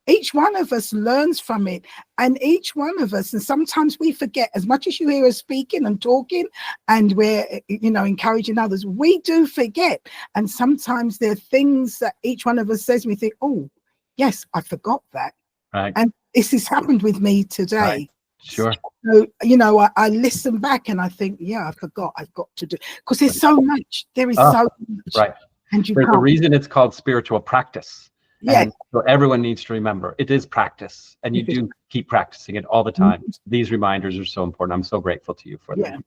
each one of us learns from it, and each one of us, and sometimes we forget, as much as you hear us speaking and talking and we're encouraging others, we do forget. And sometimes there are things that each one of us says, we think, oh yes, I forgot that. Right. And this has happened with me today. Right. Sure. So, I listen back and I think, yeah, I forgot. I've got to do, because there's so much. There is so much. Right. And there's a reason it's called spiritual practice. Yeah. And so everyone needs to remember it is practice, and you do keep practicing it all the time. These reminders are so important. I'm so grateful to you for that.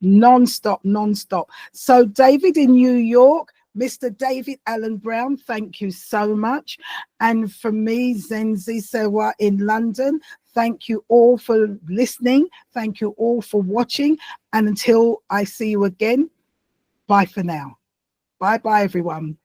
Non-stop. So David in New York, Mr. David Alan Brown, thank you so much. And for me, Zenzi Sewa in London, thank you all for listening. Thank you all for watching. And until I see you again, bye for now. Bye-bye, everyone.